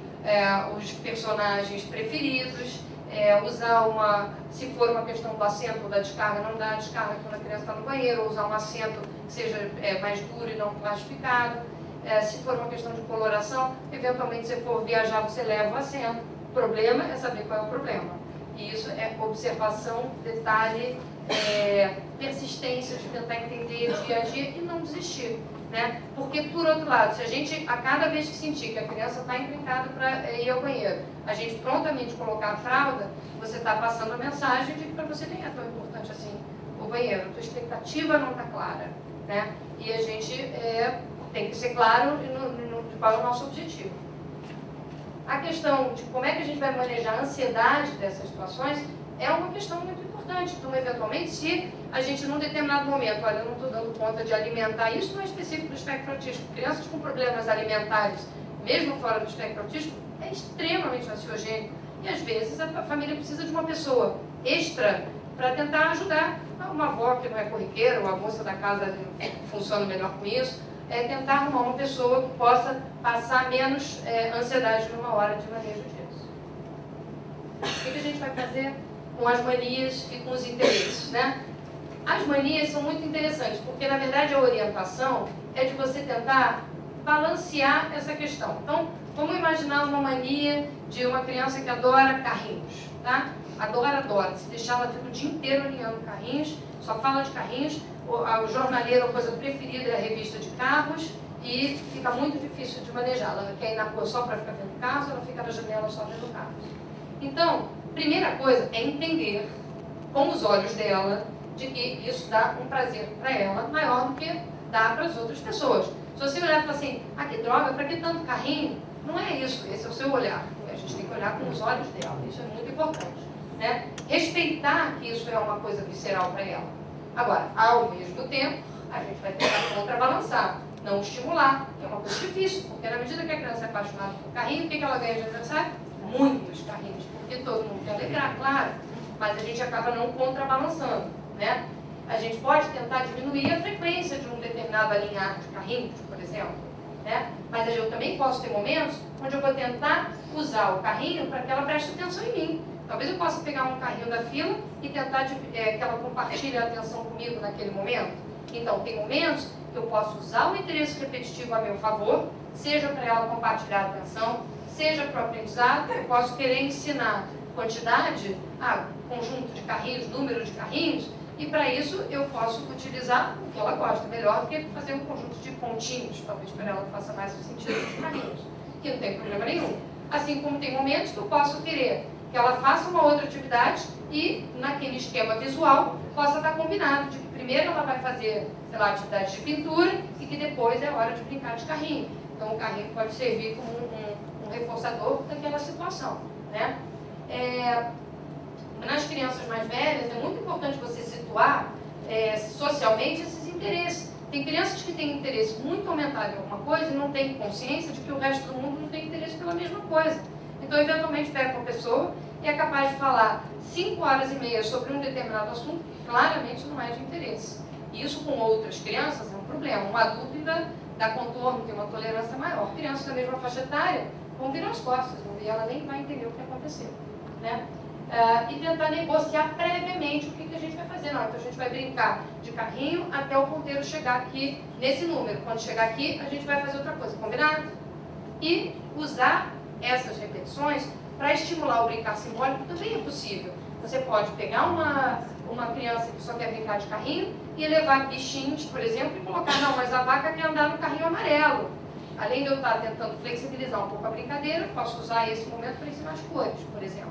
os personagens preferidos, usar se for uma questão do assento ou da descarga, não dá a descarga quando a criança está no banheiro, ou usar um assento que seja mais duro e não plastificado. Se for uma questão de coloração, eventualmente, se for viajar, você leva o assento. O problema é saber qual é o problema. E isso é observação, detalhe, persistência de tentar entender dia a dia e não desistir. Né? Porque, por outro lado, se a gente, a cada vez que sentir que a criança está encrencada para ir ao banheiro, a gente prontamente colocar a fralda, você está passando a mensagem de que para você nem é tão importante assim o banheiro. A tua expectativa não está clara. Né? E a gente tem que ser claro de qual é o nosso objetivo. A questão de como é que a gente vai manejar a ansiedade dessas situações é uma questão muito importante. Então, eventualmente, se a gente, num determinado momento, olha, eu não estou dando conta de alimentar, isso não é específico do espectro autístico. Crianças com problemas alimentares, mesmo fora do espectro autístico, é extremamente ansiogênico. E, às vezes, a família precisa de uma pessoa extra para tentar ajudar. Uma avó que não é corriqueira, ou a moça da casa funciona melhor com isso, tentar arrumar uma pessoa que possa passar menos ansiedade numa hora de manejo disso. O que a gente vai fazer com as manias e com os interesses, né? As manias são muito interessantes, porque, na verdade, a orientação é de você tentar balancear essa questão. Então, vamos imaginar uma mania de uma criança que adora carrinhos, tá? Adora. Se deixar, ela fica o dia inteiro alinhando carrinhos, só fala de carrinhos. O jornaleiro, a coisa preferida é a revista de carros e fica muito difícil de manejar. Ela quer ir na rua só para ficar vendo carros, ela fica na janela só vendo carros. Então, primeira coisa é entender com os olhos dela de que isso dá um prazer para ela maior do que dá para as outras pessoas. Se você olhar e falar assim, que droga, para que tanto carrinho? Não é isso, esse é o seu olhar. A gente tem que olhar com os olhos dela, isso é muito importante. Né? Respeitar que isso é uma coisa visceral para ela. Agora, ao mesmo tempo, a gente vai tentar contrabalançar, não estimular, que é uma coisa difícil, porque na medida que a criança é apaixonada por carrinho, o que ela ganha de aniversário? Muitos carrinhos, porque todo mundo quer alegrar, claro, mas a gente acaba não contrabalançando, né? A gente pode tentar diminuir a frequência de um determinado alinhar de carrinhos, por exemplo, né? Mas eu também posso ter momentos onde eu vou tentar usar o carrinho para que ela preste atenção em mim. Talvez eu possa pegar um carrinho da fila e tentar que ela compartilhe a atenção comigo naquele momento. Então, tem momentos que eu posso usar o interesse repetitivo a meu favor, seja para ela compartilhar a atenção, seja para o aprendizado. Eu posso querer ensinar quantidade, conjunto de carrinhos, número de carrinhos, e para isso eu posso utilizar o que ela gosta, melhor do que fazer um conjunto de pontinhos, talvez para ela faça mais o sentido dos carrinhos, que não tem problema nenhum. Assim como tem momentos que eu posso querer que ela faça uma outra atividade e, naquele esquema visual, possa estar combinado de que primeiro ela vai fazer, sei lá, atividade de pintura e que depois é hora de brincar de carrinho. Então, o carrinho pode servir como um reforçador daquela situação, né? Nas crianças mais velhas, é muito importante você situar socialmente esses interesses. Tem crianças que têm interesse muito aumentado em alguma coisa e não têm consciência de que o resto do mundo não tem interesse pela mesma coisa. Então, eventualmente, pega uma pessoa e é capaz de falar 5 horas e meia sobre um determinado assunto que claramente não é de interesse. E isso com outras crianças é um problema. Um adulto ainda dá contorno, tem uma tolerância maior. Crianças da mesma faixa etária vão virar as costas, e ela nem vai entender o que aconteceu, né? E tentar negociar previamente o que a gente vai fazer. Não, então a gente vai brincar de carrinho até o ponteiro chegar aqui nesse número. Quando chegar aqui, a gente vai fazer outra coisa, combinado? E usar essas repetições para estimular o brincar simbólico também é possível. Você pode pegar uma criança que só quer brincar de carrinho e levar bichinhos, por exemplo, e colocar, não, mas a vaca quer andar no carrinho amarelo. Além de eu estar tentando flexibilizar um pouco a brincadeira, eu posso usar esse momento para ensinar as cores, por exemplo.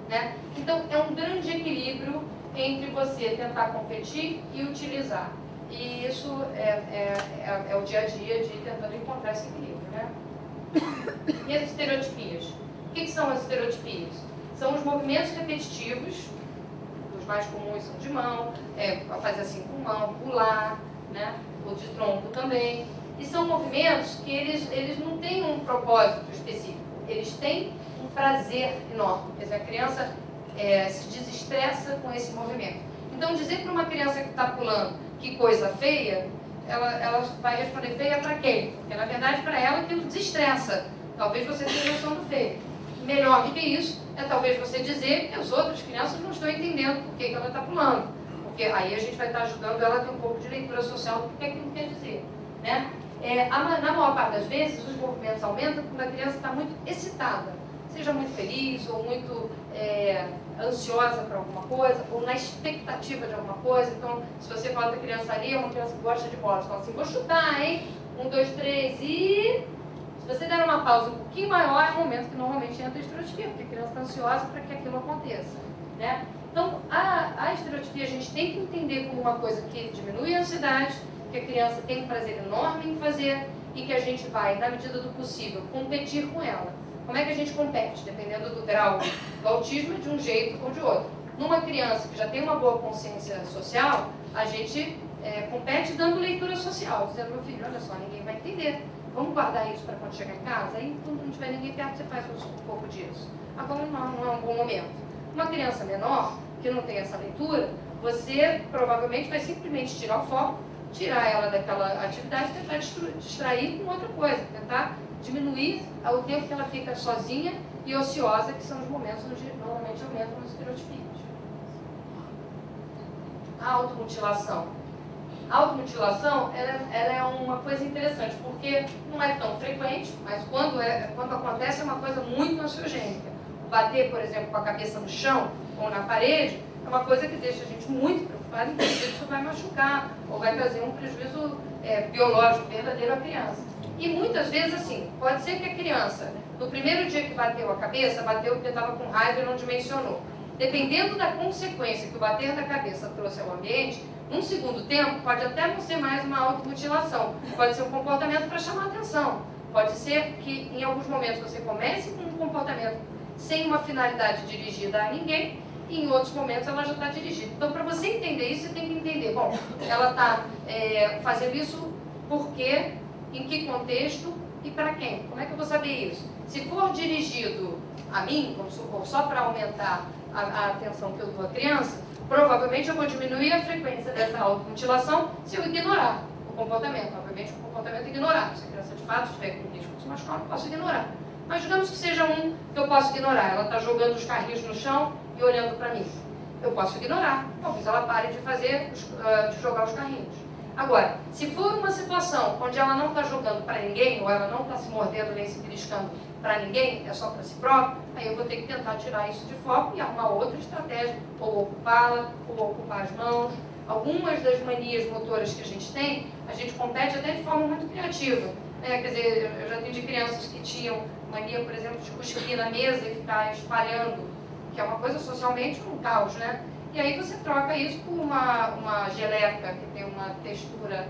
Né? Então, é um grande equilíbrio entre você tentar competir e utilizar. E isso é o dia a dia de tentando encontrar esse equilíbrio. Né? E as estereotipias? O que são as estereotipias? São os movimentos repetitivos, os mais comuns são de mão, fazer assim com mão, pular, né? Ou de tronco também. E são movimentos que eles não têm um propósito específico, eles têm um prazer enorme. Quer dizer, a criança se desestressa com esse movimento. Então, dizer para uma criança que está pulando que coisa feia, ela vai responder feia para quem? Porque, na verdade, para ela aquilo desestressa. Talvez você tenha noção do feio. Melhor do que isso é talvez você dizer que as outras crianças não estão entendendo por que ela está pulando. Porque aí a gente vai estar ajudando ela a ter um pouco de leitura social do que aquilo quer dizer. Né? Na maior parte das vezes, os movimentos aumentam quando a criança está muito excitada. Seja muito feliz ou muito ansiosa para alguma coisa, ou na expectativa de alguma coisa. Então, se você fala da criança ali, é uma criança que gosta de bola, você fala assim, vou chutar, hein? 1, 2, 3 e... Se você der uma pausa um pouquinho maior, é o momento que normalmente entra a estereotipia, porque a criança está ansiosa para que aquilo aconteça. Né? Então, a estereotipia a gente tem que entender como uma coisa que diminui a ansiedade, que a criança tem um prazer enorme em fazer e que a gente vai, na medida do possível, competir com ela. Como é que a gente compete? Dependendo do grau do autismo, de um jeito ou de outro. Numa criança que já tem uma boa consciência social, a gente compete dando leitura social, dizendo, meu filho, olha só, ninguém vai entender. Vamos guardar isso para quando chegar em casa? Aí, quando não tiver ninguém perto, você faz um pouco disso. Agora não é um bom momento. Uma criança menor, que não tem essa leitura, você provavelmente vai simplesmente tirar o foco, tirar ela daquela atividade e tentar distrair com outra coisa, tentar diminuir o tempo que ela fica sozinha e ociosa, que são os momentos onde normalmente aumentam os estereotipias. A automutilação. A automutilação, ela é uma coisa interessante, porque não é tão frequente, mas quando acontece é uma coisa muito ansiogênica. Bater, por exemplo, com a cabeça no chão ou na parede é uma coisa que deixa a gente muito preocupada, inclusive isso vai machucar ou vai trazer um prejuízo biológico verdadeiro à criança. E muitas vezes, assim, pode ser que a criança, no primeiro dia que bateu a cabeça, bateu porque estava com raiva e não dimensionou. Dependendo da consequência que o bater da cabeça trouxe ao ambiente, num segundo tempo, pode até não ser mais uma automutilação. Pode ser um comportamento para chamar atenção. Pode ser que, em alguns momentos, você comece com um comportamento sem uma finalidade dirigida a ninguém, e em outros momentos ela já está dirigida. Então, para você entender isso, você tem que entender, bom, ela está fazendo isso por quê, em que contexto e para quem? Como é que eu vou saber isso? Se for dirigido a mim, vamos supor, só para aumentar a atenção que eu dou à criança, provavelmente eu vou diminuir a frequência dessa automutilação se eu ignorar o comportamento. Obviamente, o comportamento é ignorado. Se a criança de fato estiver com risco de se machucar, eu não posso ignorar. Mas digamos que seja um que eu posso ignorar. Ela está jogando os carrinhos no chão e olhando para mim. Eu posso ignorar. Talvez ela pare de jogar os carrinhos. Agora, se for uma situação onde ela não está jogando para ninguém, ou ela não está se mordendo nem se beliscando para ninguém, é só para si próprio, aí eu vou ter que tentar tirar isso de foco e arrumar outra estratégia, ou ocupá-la, ou ocupar as mãos. Algumas das manias motoras que a gente tem, a gente compete até de forma muito criativa. Quer dizer, eu já atendi crianças que tinham mania, por exemplo, de cuspir na mesa e ficar espalhando, que é uma coisa socialmente um caos, né? E aí você troca isso por uma geleca que tem uma textura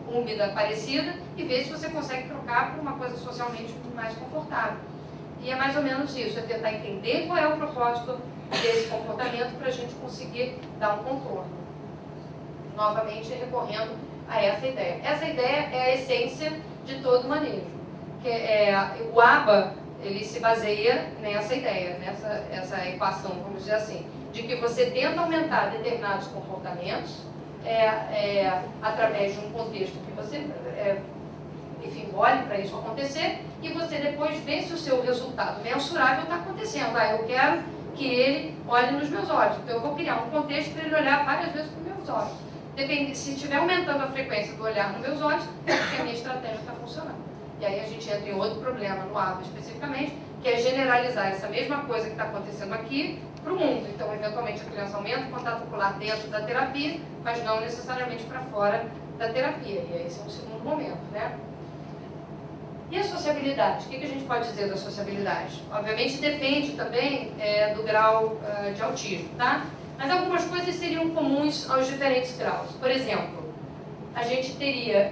úmida parecida e vê se você consegue trocar por uma coisa socialmente mais confortável. E é mais ou menos isso, é tentar entender qual é o propósito desse comportamento para a gente conseguir dar um contorno. Novamente, recorrendo a essa ideia. Essa ideia é a essência de todo manejo. O ABA, ele se baseia nessa ideia, nessa equação, vamos dizer assim, de que você tenta aumentar determinados comportamentos através de um contexto que você enfim, olhe para isso acontecer e você depois vê se o seu resultado mensurável está acontecendo. Ah, eu quero que ele olhe nos meus olhos, então eu vou criar um contexto para ele olhar várias vezes para os meus olhos. Depende, se estiver aumentando a frequência do olhar nos meus olhos, é porque a minha estratégia está funcionando. E aí a gente entra em outro problema no ABA especificamente, que é generalizar essa mesma coisa que está acontecendo aqui para o mundo. Então, eventualmente, a criança aumenta o contato ocular dentro da terapia, mas não necessariamente para fora da terapia. E esse é um segundo momento, né? E a sociabilidade? O que a gente pode dizer da sociabilidade? Obviamente, depende também do grau de autismo, tá? Mas algumas coisas seriam comuns aos diferentes graus. Por exemplo, a gente teria...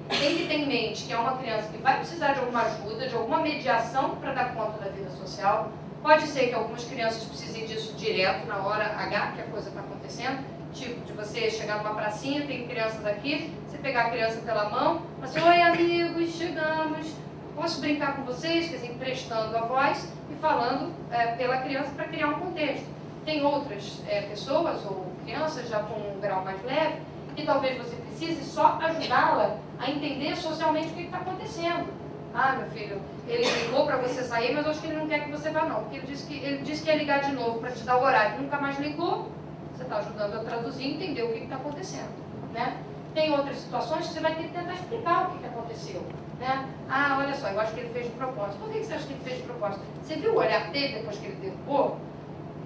tem que ter em mente que é uma criança que vai precisar de alguma ajuda, de alguma mediação para dar conta da vida social. Pode ser que algumas crianças precisem disso direto, na hora H que a coisa está acontecendo. Tipo, de você chegar numa pracinha, tem crianças aqui, você pegar a criança pela mão, mas oi amigos, chegamos, posso brincar com vocês? Quer dizer, emprestando a voz e falando pela criança para criar um contexto. Tem outras pessoas ou crianças já com um grau mais leve, que talvez você precise só ajudá-la a entender socialmente o que está acontecendo. Ah, meu filho, ele ligou para você sair, mas eu acho que ele não quer que você vá não, porque ele disse que ia ligar de novo para te dar o horário, nunca mais ligou. Você está ajudando a traduzir e entender o que está acontecendo, né? Tem outras situações que você vai ter que tentar explicar o que aconteceu, né? Ah, olha só, eu acho que ele fez de propósito. Por que você acha que ele fez de propósito? Você viu o olhar dele depois que ele derrubou,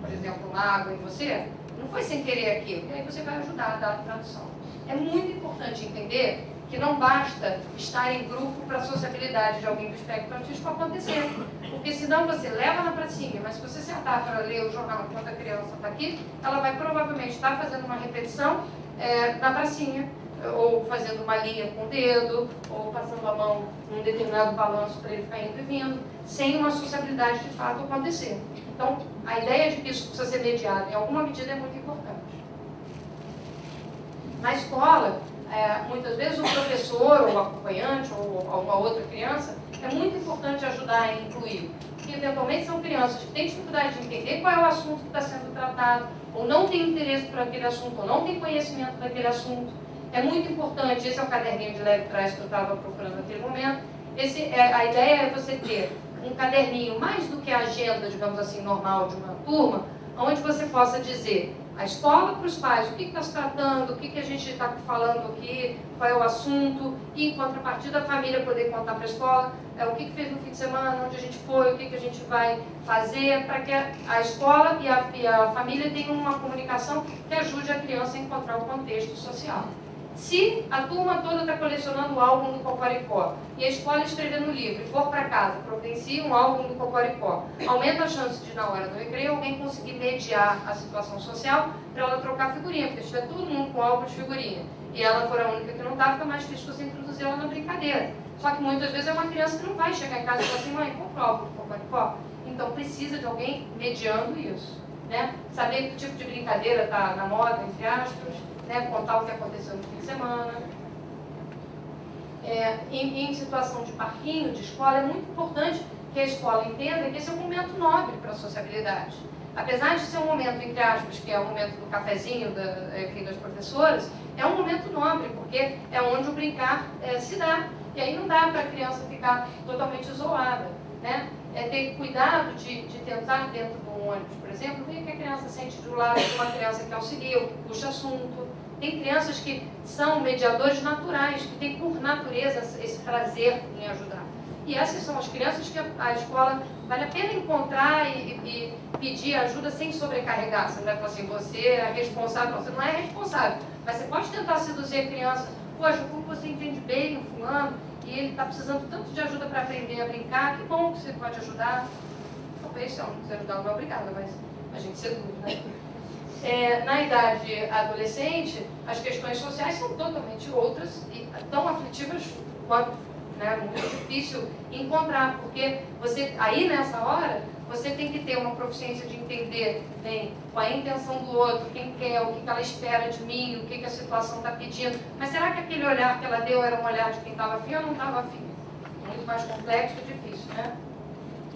por exemplo, uma água em você? Não foi sem querer aquilo, e aí você vai ajudar a dar a tradução. É muito importante entender que não basta estar em grupo para a sociabilidade de alguém do espectro autista acontecer. Porque senão você leva na pracinha, mas se você sentar para ler o jornal enquanto a criança está aqui, ela vai provavelmente estar fazendo uma repetição na pracinha, ou fazendo uma linha com o dedo, ou passando a mão num determinado balanço para ele ficar indo e vindo, sem uma sociabilidade de fato acontecer. Então, a ideia de que isso precisa ser mediado em alguma medida é muito importante. Na escola, muitas vezes o professor ou o acompanhante ou alguma outra criança é muito importante ajudar a incluir. Porque eventualmente são crianças que têm dificuldade de entender qual é o assunto que está sendo tratado, ou não têm interesse por aquele assunto, ou não têm conhecimento daquele assunto. É muito importante, esse é o caderninho de leve trás que eu estava procurando naquele momento. A ideia é você ter um caderninho, mais do que a agenda, digamos assim, normal de uma turma, onde você possa dizer a escola para os pais, o que está se tratando, o que a gente está falando aqui, qual é o assunto, e em contrapartida a família poder contar para a escola o que fez no fim de semana, onde a gente foi, o que a gente vai fazer, para que a escola e a família tenham uma comunicação que ajude a criança a encontrar o contexto social. Se a turma toda está colecionando o álbum do Cocoricó e a escola escrever no livro e for para casa, providencia um álbum do Cocoricó, aumenta a chance de, na hora do recreio, alguém conseguir mediar a situação social para ela trocar figurinha, porque se tiver todo mundo com álbum de figurinha e ela for a única que não está, fica mais difícil você introduzir ela na brincadeira. Só que muitas vezes é uma criança que não vai chegar em casa e falar assim, mãe, compra o álbum do Cocoricó. Então precisa de alguém mediando isso, né? Saber que tipo de brincadeira está na moda, entre aspas, né, contar o que aconteceu no fim de semana. Em situação de parquinho, de escola, é muito importante que a escola entenda que esse é um momento nobre para a sociabilidade. Apesar de ser um momento, entre aspas, que é o momento do cafezinho das professoras, é um momento nobre, porque é onde o brincar se dá. E aí não dá para a criança ficar totalmente isolada, né? Ter cuidado de tentar, dentro do ônibus, por exemplo, ver que a criança sente do lado de uma criança que auxilia, ou que puxa assunto. Tem crianças que são mediadores naturais, que têm por natureza esse prazer em ajudar. E essas são as crianças que a escola vale a pena encontrar e pedir ajuda sem sobrecarregar. Você não vai falar assim, você é responsável. Você não é responsável, mas você pode tentar seduzir a criança. Poxa, como você entende bem o fulano, e ele está precisando tanto de ajuda para aprender a brincar, que bom que você pode ajudar. Talvez, se eu não quiser ajudar, não é obrigada, mas a gente seduz, né? Na idade adolescente, as questões sociais são totalmente outras e tão aflitivas quanto, né? Muito difícil encontrar, porque você, aí nessa hora, você tem que ter uma proficiência de entender bem qual é a intenção do outro, quem quer, o que ela espera de mim, o que a situação está pedindo. Mas será que aquele olhar que ela deu era um olhar de quem estava afim ou não estava afim? Muito mais complexo e difícil, né?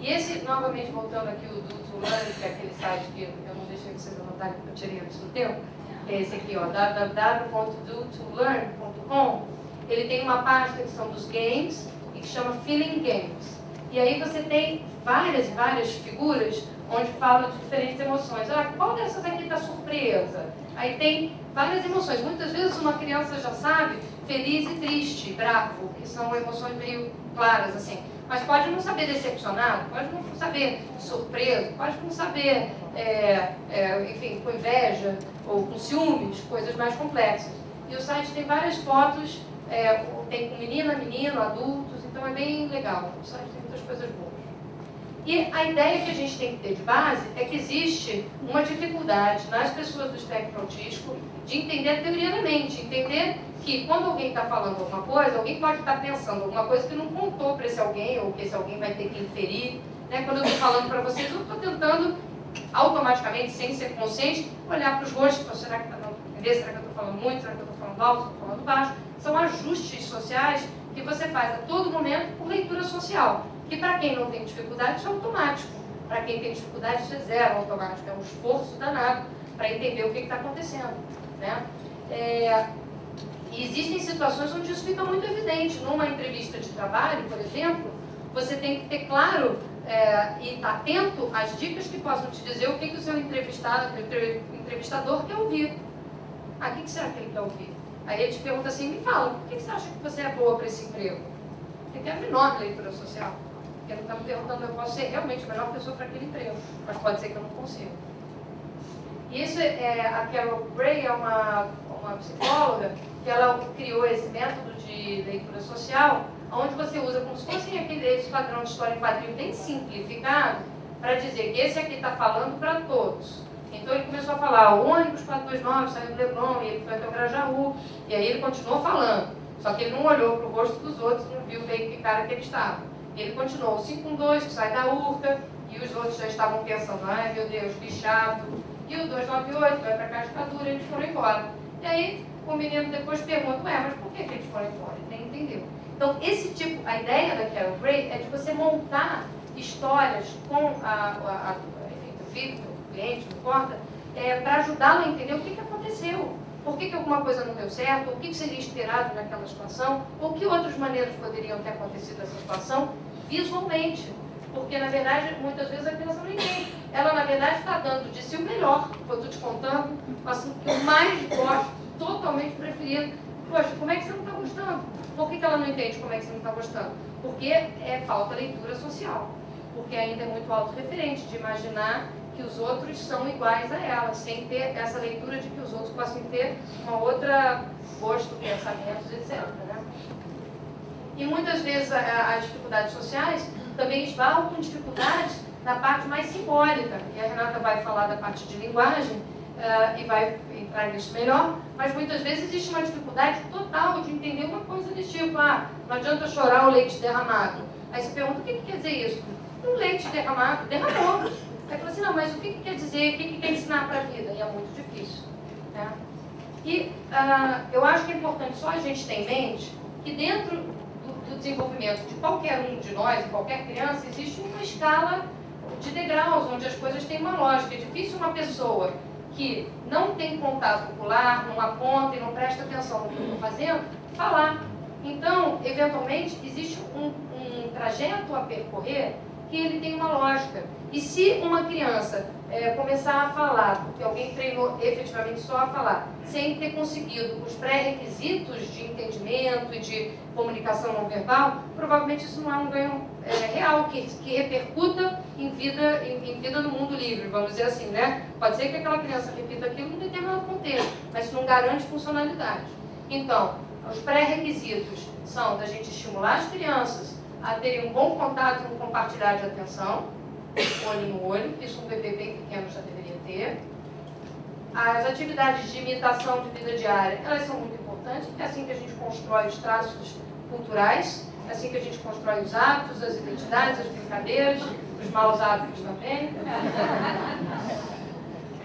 E esse, novamente voltando aqui, o do Tulane, que é aquele site que eu não deixei vocês anotarem, porque eu tirei antes do tempo, é esse aqui, ó, www.do2learn.com. ele tem uma pasta que são dos games e que chama Feeling Games. E aí você tem várias e várias figuras onde fala de diferentes emoções. Ah, qual dessas aqui está surpresa? Aí tem várias emoções. Muitas vezes uma criança já sabe feliz e triste, bravo, que são emoções meio claras, assim. Mas pode não saber decepcionado, pode não saber surpreso, pode não saber, enfim, com inveja ou com ciúmes, coisas mais complexas. E o site tem várias fotos, tem com menina, menino, adultos, então é bem legal. O site tem muitas coisas boas. E a ideia que a gente tem que ter de base é que existe uma dificuldade nas pessoas do espectro autístico de entender a teoria da mente, entender que quando alguém está falando alguma coisa, alguém pode estar pensando alguma coisa que não contou para esse alguém, ou que esse alguém vai ter que inferir. Né? Quando eu estou falando para vocês, eu estou tentando automaticamente, sem ser consciente, olhar para os rostos e falar, será que está dando para entender? Será que eu estou falando muito? Será que eu estou falando alto? Estou falando baixo? São ajustes sociais que você faz a todo momento por leitura social. Que para quem não tem dificuldade, isso é automático. Para quem tem dificuldade, isso é zero automático. É um esforço danado para entender o que está acontecendo. Né? E existem situações onde isso fica muito evidente. Numa entrevista de trabalho, por exemplo, você tem que ter claro e estar atento às dicas que possam te dizer o que o seu entrevistador quer ouvir. Ah, o que será que ele quer ouvir? Aí ele te pergunta assim, me fala, por que você acha que você é boa para esse emprego? Ele tem a menor leitura social. Porque ele está me perguntando, eu posso ser realmente a melhor pessoa para aquele emprego, mas pode ser que eu não consiga. E isso a Carol Gray é uma psicóloga que ela criou esse método de leitura social, onde você usa como se fosse esse padrão de história em quadrinho bem simplificado, para dizer que esse aqui está falando para todos. Então ele começou a falar, o ônibus 429 saiu do Leblon, e ele foi até o Grajaú, e aí ele continuou falando. Só que ele não olhou para o rosto dos outros, não viu bem que cara que ele estava. Ele continuou, o 512 que sai da Urca, e os outros já estavam pensando, ai meu Deus, que chato. E o 298 vai para Cascadura, e eles foram embora. E aí o menino depois pergunta, mas por que eles foram embora? Ele nem entendeu. Então esse tipo, a ideia da Carol Gray é de você montar histórias com enfim, o filho, o cliente, não importa, para ajudá-lo a entender o que aconteceu. Por que alguma coisa não deu certo, o que seria esperado naquela situação, ou que outras maneiras poderiam ter acontecido essa situação visualmente. Porque, na verdade, muitas vezes a criança não entende. Ela, na verdade, está dando de si o melhor. Eu estou te contando, assim, que eu mais gosto, totalmente preferido. Poxa, como é que você não está gostando? Por que ela não entende como é que você não está gostando? Porque falta leitura social. Porque ainda é muito autorreferente de imaginar que os outros são iguais a ela, sem ter essa leitura de que os outros possam ter uma outra gosto, pensamentos, etc. Né? E muitas vezes as dificuldades sociais também esbarram com dificuldades na parte mais simbólica. E a Renata vai falar da parte de linguagem e vai entrar nisso melhor, mas muitas vezes existe uma dificuldade total de entender uma coisa desse tipo. Ah, não adianta chorar o leite derramado. Aí você pergunta, o que quer dizer isso? Um leite derramado, derramou. Aí fala assim, não, mas o que quer dizer, o que quer ensinar para a vida? E é muito difícil. Né? E eu acho que é importante só a gente ter em mente que dentro do desenvolvimento de qualquer um de nós, de qualquer criança, existe uma escala de degraus, onde as coisas têm uma lógica. É difícil uma pessoa que não tem contato ocular, não aponta e não presta atenção no que eu estou fazendo, falar. Então, eventualmente, existe um trajeto a percorrer que ele tem uma lógica. E se uma criança começar a falar, porque alguém treinou efetivamente só a falar, sem ter conseguido os pré-requisitos de entendimento e de comunicação não verbal, provavelmente isso não é um ganho real, que repercuta em vida no mundo livre, vamos dizer assim, né? Pode ser que aquela criança repita aquilo em determinado contexto, mas isso não garante funcionalidade. Então, os pré-requisitos são da gente estimular as crianças a terem um bom contato no compartilhar de atenção, olho no olho, isso um bebê bem pequeno já deveria ter. As atividades de imitação de vida diária, elas são muito importantes, porque é assim que a gente constrói os traços culturais, é assim que a gente constrói os hábitos, as identidades, as brincadeiras, os maus hábitos também.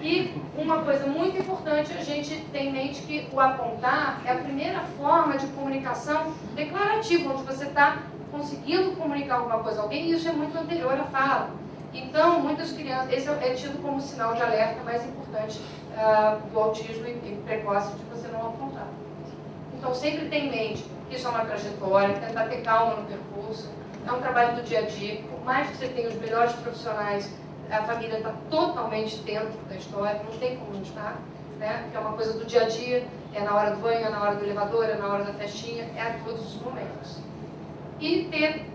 E uma coisa muito importante, a gente tem em mente que o apontar é a primeira forma de comunicação declarativa, onde você está conseguindo comunicar alguma coisa a alguém, e isso é muito anterior à fala. Então, muitas crianças, esse é tido como sinal de alerta mais importante do autismo e precoce de você não apontar. Então, sempre ter em mente que isso é uma trajetória, tentar ter calma no percurso, é um trabalho do dia a dia. Por mais que você tenha os melhores profissionais, a família está totalmente dentro da história, não tem como não estar, né? Que é uma coisa do dia a dia, é na hora do banho, é na hora do elevador, é na hora da festinha, é a todos os momentos. E ter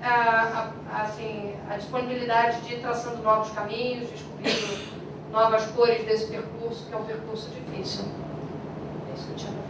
assim, a disponibilidade de ir traçando novos caminhos, descobrindo novas cores desse percurso, que é um percurso difícil. É isso que eu tinha para falar.